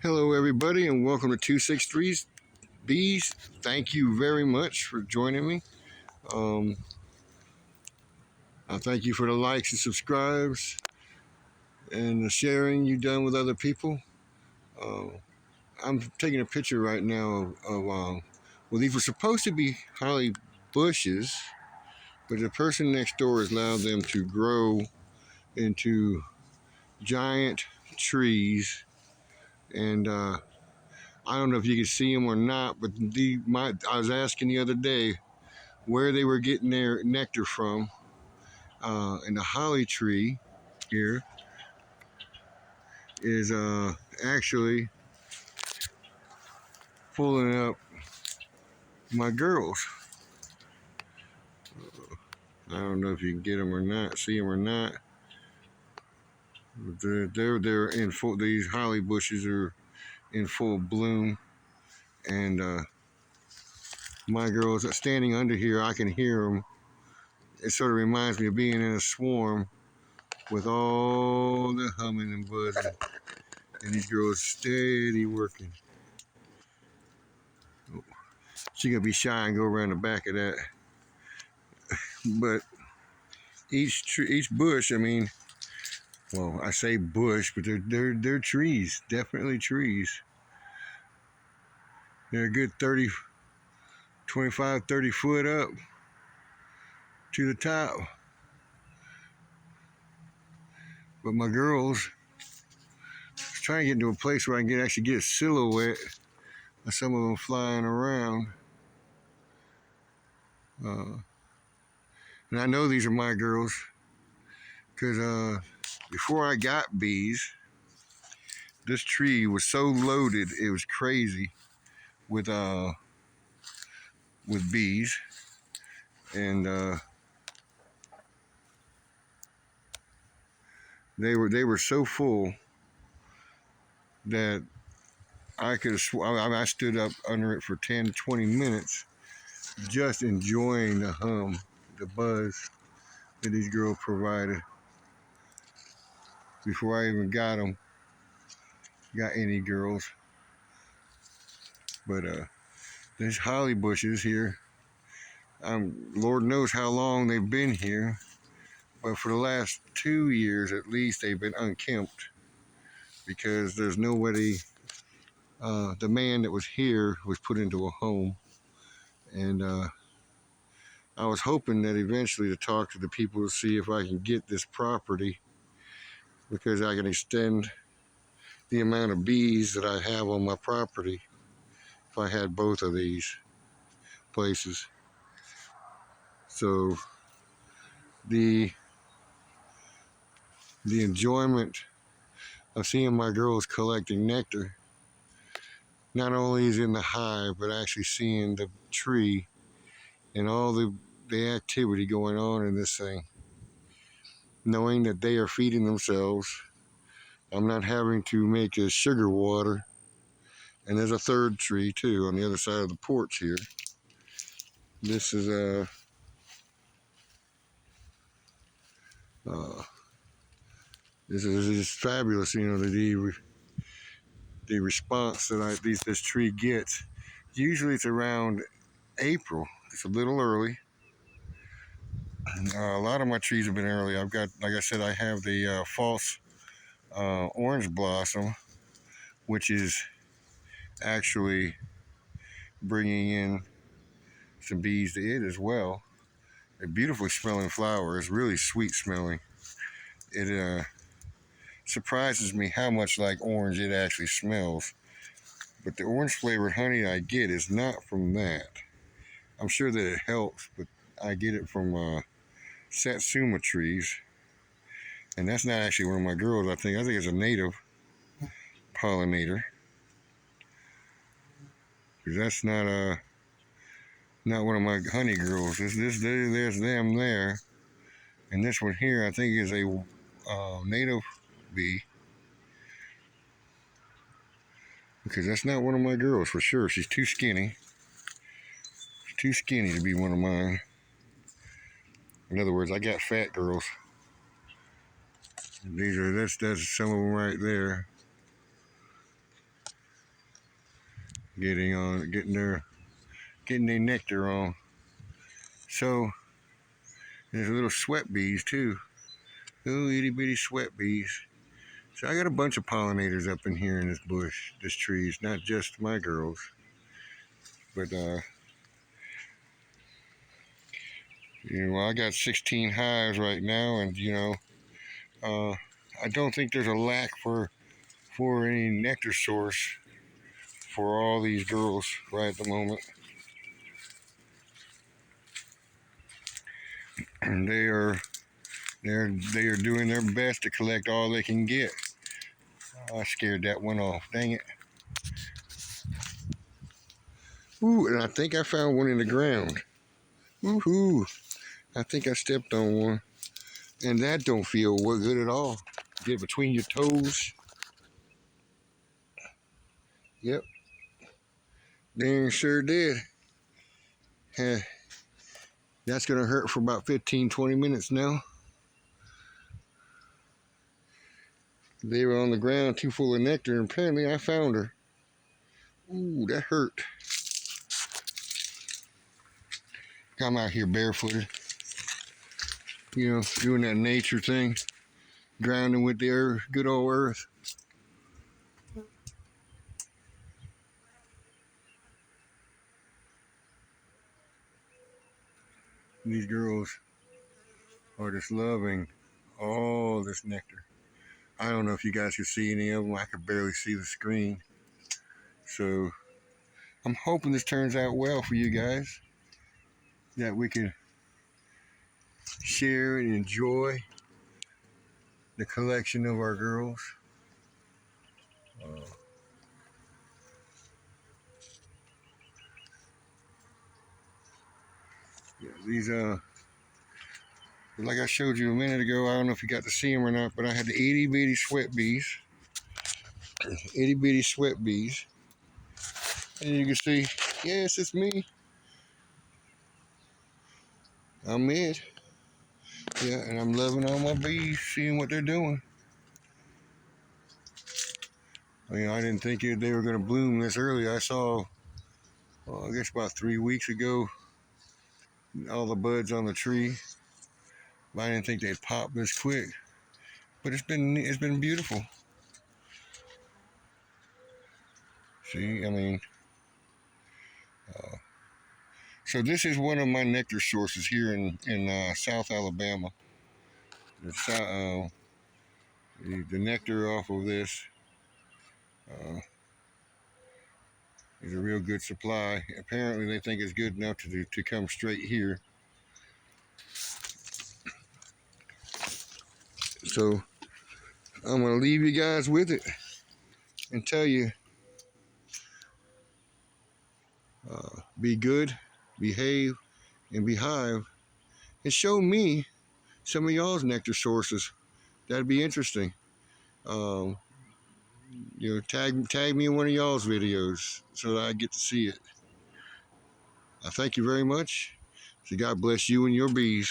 Hello everybody and welcome to 263 Bees. Thank you very much for joining me. I thank you for the likes and subscribes and the sharing you've done with other people. Uh, I'm taking a picture right now of well, these were supposed to be holly bushes, but the person next door has allowed them to grow into giant trees. And I don't know if you can see them or not, but I was asking the other day where they were getting their nectar from. And the holly tree here is actually pulling up my girls. I don't know if you can get them or not, see them or not. They're in full. These holly bushes are in full bloom, and my girls are standing under here. I can hear them. It sort of reminds me of being in a swarm with all the humming and buzzing, and these girls steady working. She gonna be shy and go around the back of that. But each bush, I mean, well, I say bush, but they're trees, definitely trees. They're a good 30, 25, 30 foot up to the top. But my girls trying to get into a place where I can actually get a silhouette of some of them flying around. And I know these are my girls because before I got bees, this tree was so loaded it was crazy with bees, and they were so full that I could have I stood up under it for 10, 20 minutes just enjoying the hum, the buzz that these girls provided before I even got any girls. But there's holly bushes here. Lord knows how long they've been here, but for the last 2 years at least they've been unkempt because there's nobody. The man that was here was put into a home, and I was hoping that eventually to talk to the people to see if I can get this property, because I can extend the amount of bees that I have on my property if I had both of these places. So the enjoyment of seeing my girls collecting nectar not only is in the hive, but actually seeing the tree and all the activity going on in this thing, knowing that they are feeding themselves. I'm not having to make this sugar water. And there's a third tree too on the other side of the porch here. This is this is just fabulous, you know, the response that this tree gets. Usually it's around April. It's a little early. A lot of my trees have been early. I've got, like I said, I have the false orange blossom, which is actually bringing in some bees to it as well. A beautifully smelling flower. It's really sweet smelling. It surprises me how much like orange it actually smells. But the orange flavored honey I get is not from that. I'm sure that it helps, but I get it from satsuma trees. And that's not actually one of my girls, I think. I think it's a native pollinator. Because that's not one of my honey girls. There's them there. And this one here, I think, is a native bee. Because that's not one of my girls for sure. She's too skinny. She's too skinny to be one of mine. In other words, I got fat girls. That's some of them right there. getting their nectar on. So there's little sweat bees too. Oh, itty bitty sweat bees. So I got a bunch of pollinators up in here in this bush, this tree. It's not just my girls, but I got 16 hives right now, and I don't think there's a lack for any nectar source for all these girls right at the moment. And they are doing their best to collect all they can get. I scared that one off. Dang it. Ooh, and I think I found one in the ground. Woohoo. I think I stepped on one. And that don't feel good at all. Get between your toes. Yep. Dang sure did. That's going to hurt for about 15, 20 minutes now. They were on the ground too full of nectar, and apparently I found her. Ooh, that hurt. I'm out here barefooted, doing that nature thing, grounding with the earth, good old earth. These girls are just loving all this nectar. I don't know if you guys can see any of them. I could barely see the screen. So I'm hoping this turns out well for you guys, that we can share and enjoy the collection of our girls. Yeah, these like I showed you a minute ago, I don't know if you got to see them or not, but I had the itty bitty sweat bees. Itty bitty sweat bees. And you can see, yes, it's me. I'm it. Yeah, and I'm loving all my bees, seeing what they're doing. I didn't think they were going to bloom this early. I saw, I guess about 3 weeks ago, all the buds on the tree. But I didn't think they'd pop this quick. But it's been beautiful. See, so this is one of my nectar sources here in South Alabama. The, the nectar off of this uh, is a real good supply. Apparently, they think it's good enough to come straight here. So I'm gonna leave you guys with it and tell you, be good, behave, and be hive, and show me some of y'all's nectar sources. That'd be interesting. Um, tag me in one of y'all's videos so that I get to see it. I thank you very much. So God bless you and your bees.